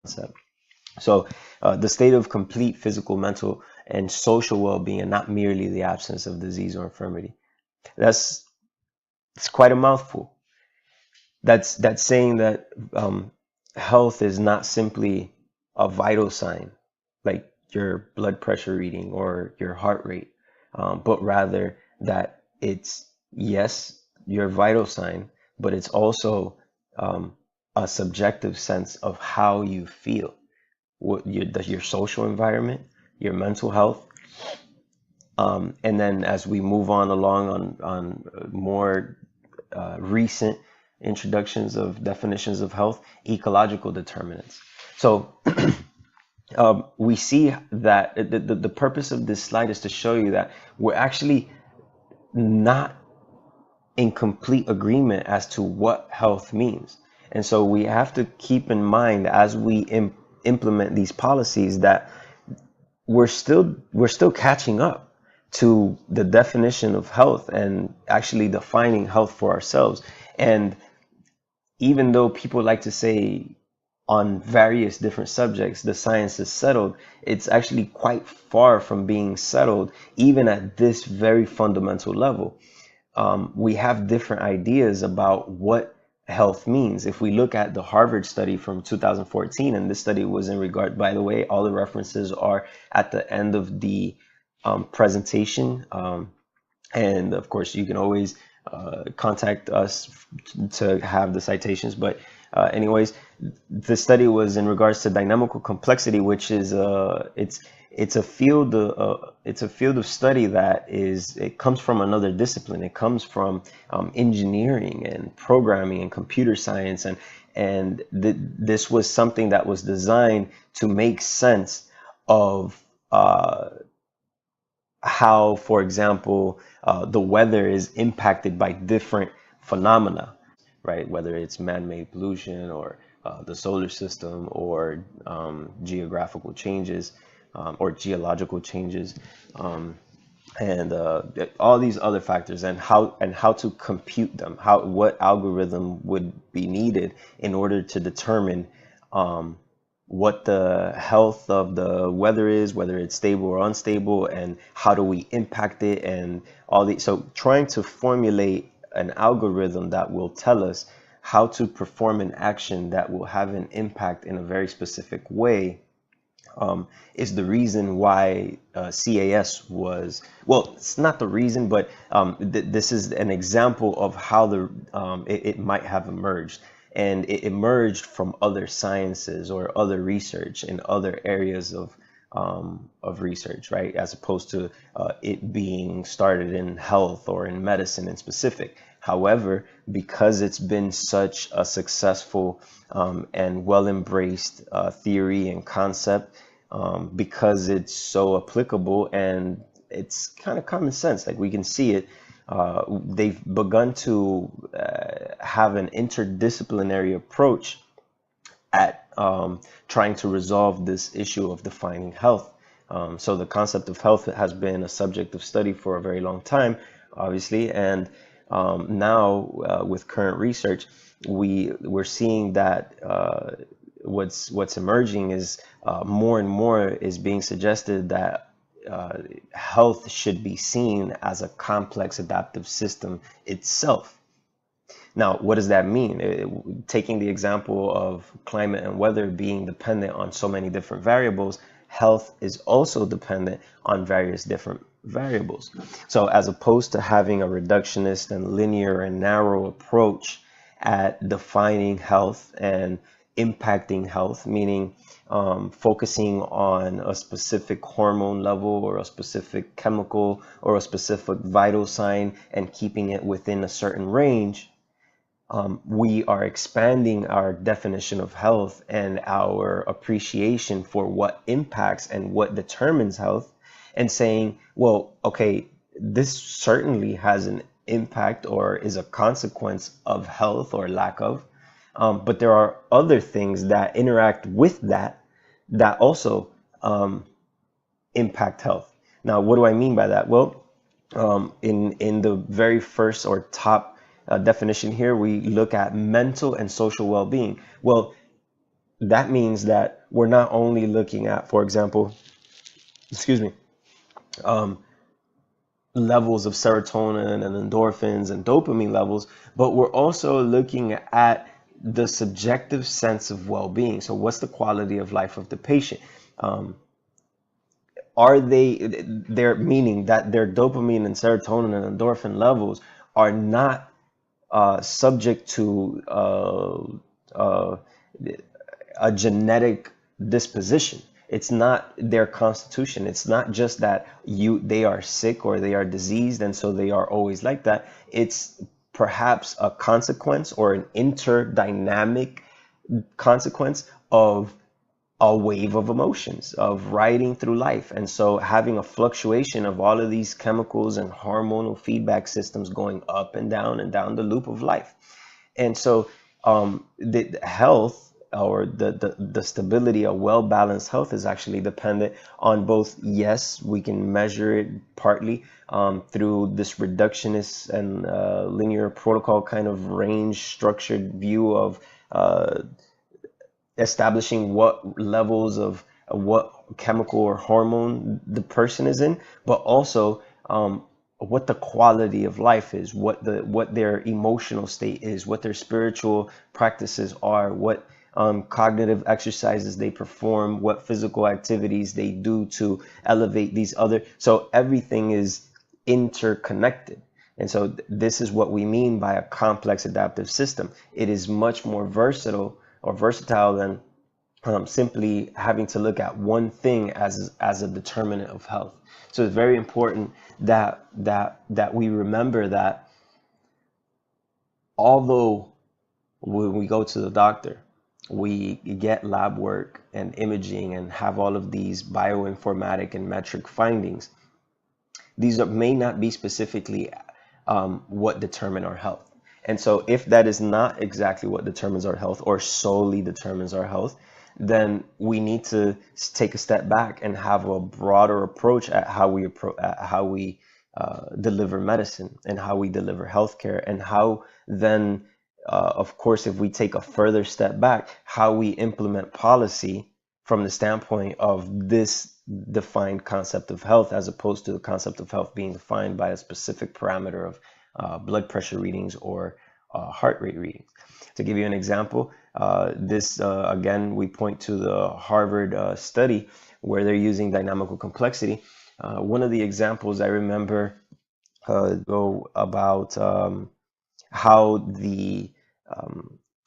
concept. So the state of complete physical, mental, and social well-being, and not merely the absence of disease or infirmity. That's it's quite a mouthful. That's saying that health is not simply a vital sign, like your blood pressure reading or your heart rate, but rather that it's, yes, your vital sign, but it's also a subjective sense of how you feel, what your social environment, your mental health, and then as we move on along on more recent introductions of definitions of health, ecological determinants. So we see that the purpose of this slide is to show you that we're actually not in complete agreement as to what health means. And so we have to keep in mind as we implement these policies that we're still catching up to the definition of health and actually defining health for ourselves. And even though people like to say on various different subjects the science is settled, it's actually quite far from being settled, even at this very fundamental level. We have different ideas about what health means. If we look at the Harvard study from 2014, and this study was in regard, by the way, all the references are at the end of the presentation. And of course, you can always contact us to have the citations. But anyways, the study was in regards to dynamical complexity, which is it's a field of study that it comes from another discipline. It comes from engineering and programming and computer science, and this was something that was designed to make sense of how, for example, the weather is impacted by different phenomena, right? Whether it's man-made pollution or the solar system or geographical changes or geological changes, and all these other factors, and how to compute them, what algorithm would be needed in order to determine what the health of the weather is, whether it's stable or unstable, and how do we impact it, and all these. So trying to formulate an algorithm that will tell us how to perform an action that will have an impact in a very specific way is the reason why CAS was, well, it's not the reason, but this is an example of how it might have emerged. And it emerged from other sciences or other research in other areas of research, right? As opposed to it being started in health or in medicine in specific. However, because it's been such a successful and well-embraced theory and concept, because it's so applicable and it's kind of common sense, like we can see it, they've begun to have an interdisciplinary approach at trying to resolve this issue of defining health. So the concept of health has been a subject of study for a very long time, obviously, and now with current research, we're seeing that what's emerging is more and more is being suggested that health should be seen as a complex adaptive system itself. Now, what does that mean? Taking the example of climate and weather being dependent on so many different variables, health is also dependent on various different variables. So as opposed to having a reductionist and linear and narrow approach at defining health and impacting health, meaning focusing on a specific hormone level or a specific chemical or a specific vital sign and keeping it within a certain range, we are expanding our definition of health and our appreciation for what impacts and what determines health, and saying, well, okay, this certainly has an impact or is a consequence of health or lack of, but there are other things that interact with that also impact health. Now, what do I mean by that? Well, in the very first or top definition here, we look at mental and social well-being. Well, that means that we're not only looking at, for example, excuse me, um, levels of serotonin and endorphins and dopamine levels, but we're also looking at the subjective sense of well-being. So what's the quality of life of the patient? Um, are they're meaning that their dopamine and serotonin and endorphin levels are not subject to uh, a genetic disposition. It's not their constitution. It's not just that they are sick or they are diseased and so they are always like that. It's perhaps a consequence or an interdynamic consequence of a wave of emotions, of riding through life. And so having a fluctuation of all of these chemicals and hormonal feedback systems going up and down the loop of life. And so the health or the stability, a well-balanced health is actually dependent on both. Yes, we can measure it partly through this reductionist and linear protocol kind of range structured view of establishing what levels of what chemical or hormone the person is in, but also what the quality of life is, what their emotional state is, what their spiritual practices are, what cognitive exercises they perform, what physical activities they do to elevate these other. So everything is interconnected. And so this is what we mean by a complex adaptive system. It is much more versatile than simply having to look at one thing as a determinant of health. So it's very important that we remember that although when we go to the doctor, we get lab work and imaging and have all of these bioinformatic and metric findings, these may not be specifically what determine our health. And so if that is not exactly what determines our health or solely determines our health, then we need to take a step back and have a broader approach at how we deliver medicine and how we deliver healthcare, and how then, of course, if we take a further step back, how we implement policy from the standpoint of this defined concept of health, as opposed to the concept of health being defined by a specific parameter of blood pressure readings or heart rate readings. To give you an example, again, we point to the Harvard study where they're using dynamical complexity. One of the examples I remember go about how the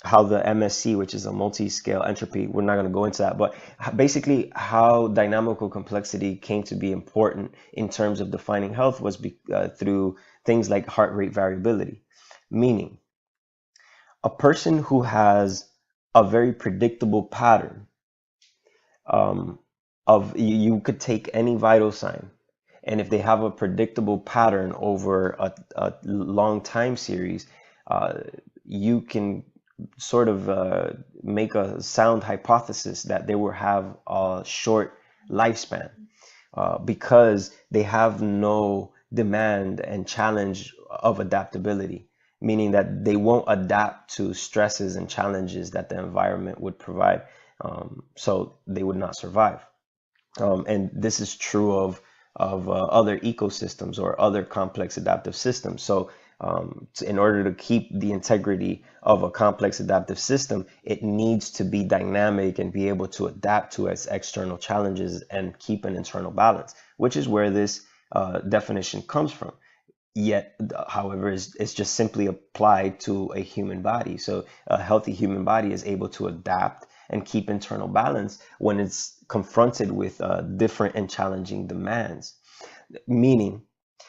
MSC, which is a multi-scale entropy, we're not going to go into that, but basically how dynamical complexity came to be important in terms of defining health was through things like heart rate variability, meaning a person who has a very predictable pattern of you could take any vital sign, and if they have a predictable pattern over a long time series, you can sort of make a sound hypothesis that they will have a short lifespan because they have no demand and challenge of adaptability, meaning that they won't adapt to stresses and challenges that the environment would provide, so they would not survive. And this is true of other ecosystems or other complex adaptive systems. So in order to keep the integrity of a complex adaptive system, it needs to be dynamic and be able to adapt to its external challenges and keep an internal balance, which is where this definition comes from. Yet, however, it's just simply applied to a human body. So a healthy human body is able to adapt and keep internal balance when it's confronted with different and challenging demands. Meaning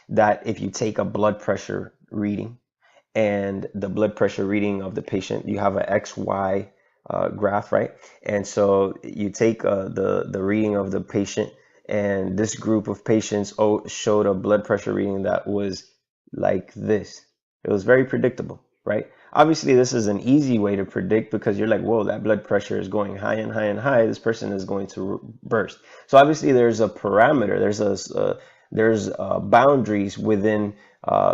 that if you take a blood pressure reading and the blood pressure reading of the patient, you have an XY graph, right? And so you take the reading of the patient, and this group of patients showed a blood pressure reading that was like this. It was very predictable, right? Obviously, this is an easy way to predict because you're like, whoa, that blood pressure is going high and high and high. This person is going to burst. So obviously, there's a parameter. There's boundaries within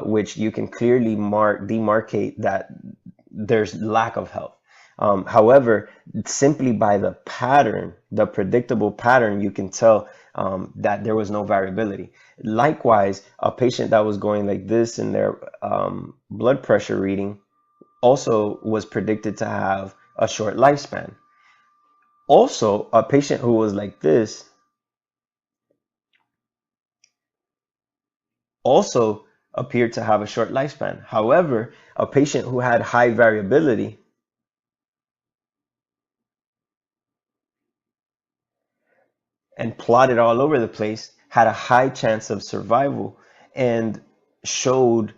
which you can clearly demarcate that there's lack of health. However, simply by the pattern, the predictable pattern, you can tell that there was no variability. Likewise, a patient that was going like this in their blood pressure reading also was predicted to have a short lifespan. Also, a patient who was like this also appeared to have a short lifespan. However, a patient who had high variability and plotted all over the place had a high chance of survival and showed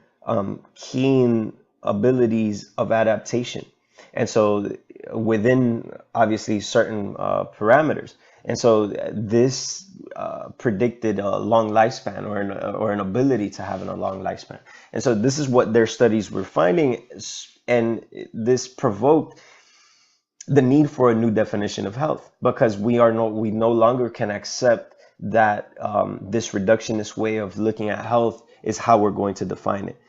keen abilities of adaptation. And so within obviously certain parameters. And so this predicted a long lifespan or an ability to have a long lifespan. And so this is what their studies were finding. And this provoked the need for a new definition of health, because we no longer can accept that this reductionist way of looking at health is how we're going to define it.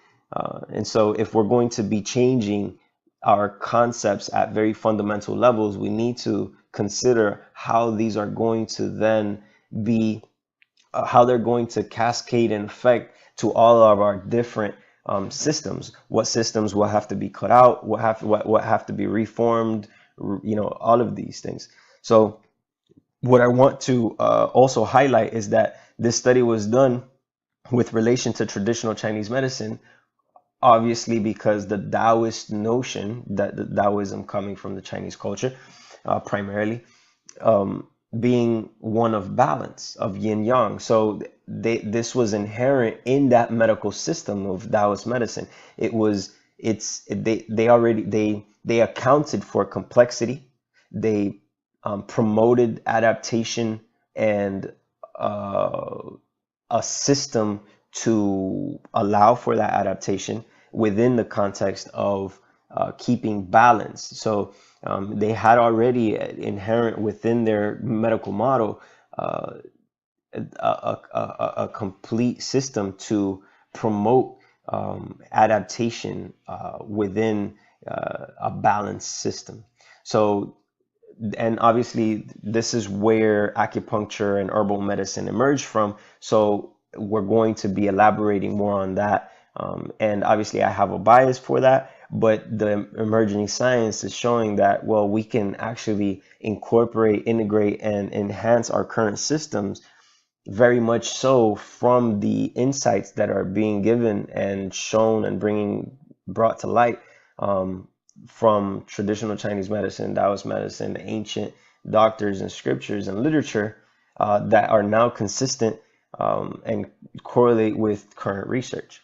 And so if we're going to be changing our concepts at very fundamental levels, we need to consider how these are going to then be, how they're going to cascade and affect to all of our different systems. What systems will have to be cut out, what have to be reformed, all of these things. So what I want to also highlight is that this study was done with relation to traditional Chinese medicine, obviously because the Taoist notion that the Taoism coming from the Chinese culture, primarily, being one of balance, of yin yang. So this was inherent in that medical system of Taoist medicine. They accounted for complexity. They promoted adaptation and a system to allow for that adaptation within the context of keeping balance. So they had already inherent within their medical model a complete system to promote adaptation within a balanced system. So, and obviously this is where acupuncture and herbal medicine emerged from. So we're going to be elaborating more on that. And obviously I have a bias for that, but the emerging science is showing that, well, we can actually incorporate, integrate, and enhance our current systems very much so from the insights that are being given and shown and brought to light from traditional Chinese medicine, Taoist medicine, the ancient doctors and scriptures and literature that are now consistent and correlate with current research.